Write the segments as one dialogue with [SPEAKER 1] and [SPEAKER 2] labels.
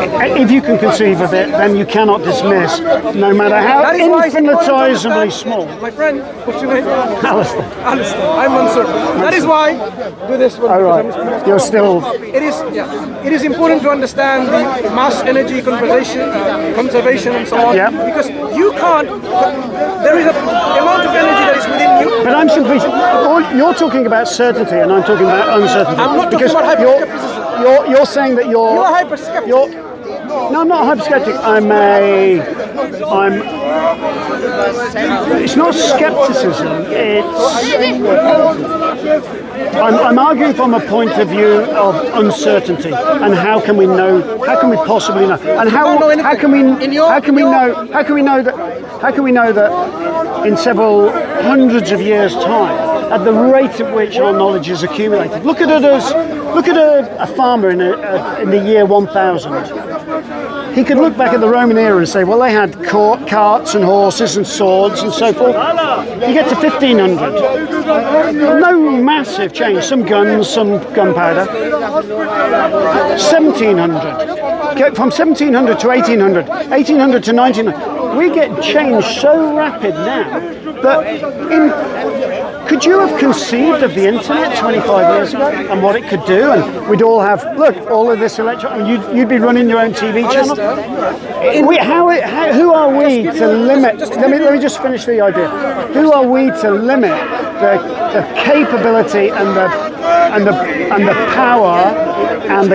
[SPEAKER 1] if you can conceive of it, then you cannot dismiss, no matter how infinitesimally small.
[SPEAKER 2] My friend, what's your name?
[SPEAKER 1] Alistair.
[SPEAKER 2] Alistair. I'm Mansur. That is why do this one.
[SPEAKER 1] Oh, right. You're still.
[SPEAKER 2] It is important to understand the mass energy conservation and so on.
[SPEAKER 1] Yeah.
[SPEAKER 2] Because you can't. There is an amount of energy that is within you.
[SPEAKER 1] But I'm simply. You're talking about certainty, and I'm talking about uncertainty.
[SPEAKER 2] I'm not talking about hyper-skepticism.
[SPEAKER 1] You're saying that you're.
[SPEAKER 2] You're a hyper-skeptic.
[SPEAKER 1] No, I'm not a hyper-skeptic. It's not skepticism. I'm arguing from a point of view of uncertainty, and how can we know? How can we possibly know? And how can we know that in several hundreds of years' time, at the rate at which our knowledge is accumulated? Look at a farmer in the year 1000. He could look back at the Roman era and say, well, they had carts and horses and swords and so forth. You get to 1500. No massive change. Some guns, some gunpowder. 1700. From 1700 to 1800. 1800 to 1900. We get change so rapid now that could you have conceived of the internet 25 years ago and what it could do? And we'd all have, all of this you'd be running your own TV channel. Who are we to limit? Let me just finish the idea. Who are we to limit the capability and the power and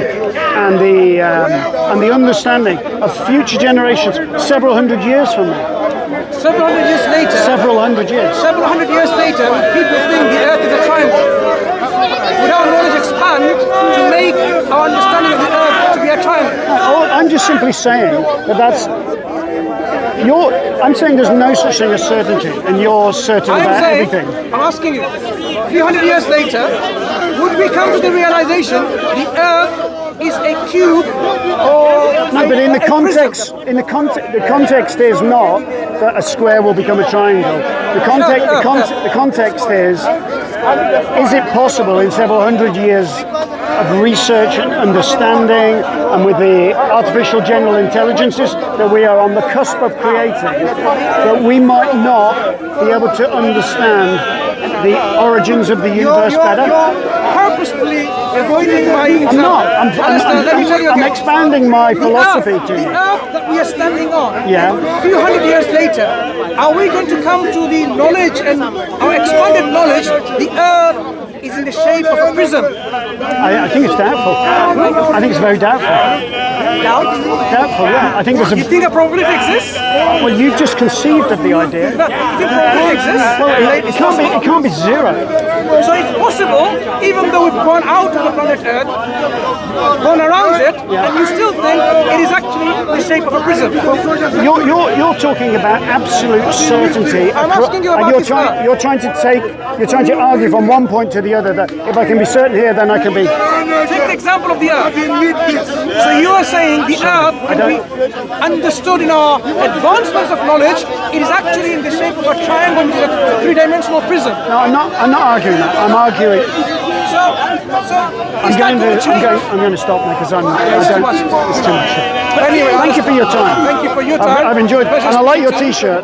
[SPEAKER 1] the understanding of future generations several hundred years from now?
[SPEAKER 2] Several hundred years later.
[SPEAKER 1] Several hundred years.
[SPEAKER 2] Several hundred years later, people think the Earth is a triangle. Would our knowledge expand to make our understanding of the Earth to be a triangle?
[SPEAKER 1] I'm just simply saying that's. I'm saying there's no such thing as certainty, and you're certain about everything.
[SPEAKER 2] I'm asking you, a few hundred years later, would we come to the realization the Earth is a cube?
[SPEAKER 1] No, but the context is not that a square will become a triangle. The context is it possible in several hundred years of research and understanding, and with the artificial general intelligences that we are on the cusp of creating, that we might not be able to understand the origins of the universe better?
[SPEAKER 2] You're purposefully avoiding my example.
[SPEAKER 1] I'm expanding my philosophy to you.
[SPEAKER 2] The Earth that we are standing on,
[SPEAKER 1] a
[SPEAKER 2] few hundred years later, are we going to come to the knowledge and our expanded knowledge, the Earth is in the shape of a prism?
[SPEAKER 1] I think it's doubtful. I think it's very doubtful. Doubtful, yeah. I think there's
[SPEAKER 2] You think a probability exists?
[SPEAKER 1] Well, you've just conceived of the idea.
[SPEAKER 2] You think probability exists?
[SPEAKER 1] Well, it can't be zero.
[SPEAKER 2] So it's possible, even though we've gone out of the planet Earth, gone around it, and you still think it is actually the shape of a prism.
[SPEAKER 1] You're talking about absolute certainty.
[SPEAKER 2] I'm asking you about
[SPEAKER 1] you're trying to argue from one point to the other that if I can be certain here, then I can be.
[SPEAKER 2] Take the example of the Earth. So you are saying the Earth, when we understood in our advancements of knowledge, it is actually in the shape of a triangle, which is a three-dimensional prism.
[SPEAKER 1] No, I'm not arguing that. I'm arguing. I'm going to stop now because it's too much.
[SPEAKER 2] But anyway,
[SPEAKER 1] thank you for your time.
[SPEAKER 2] Thank you for your time.
[SPEAKER 1] I've enjoyed it, and I like your T-shirt.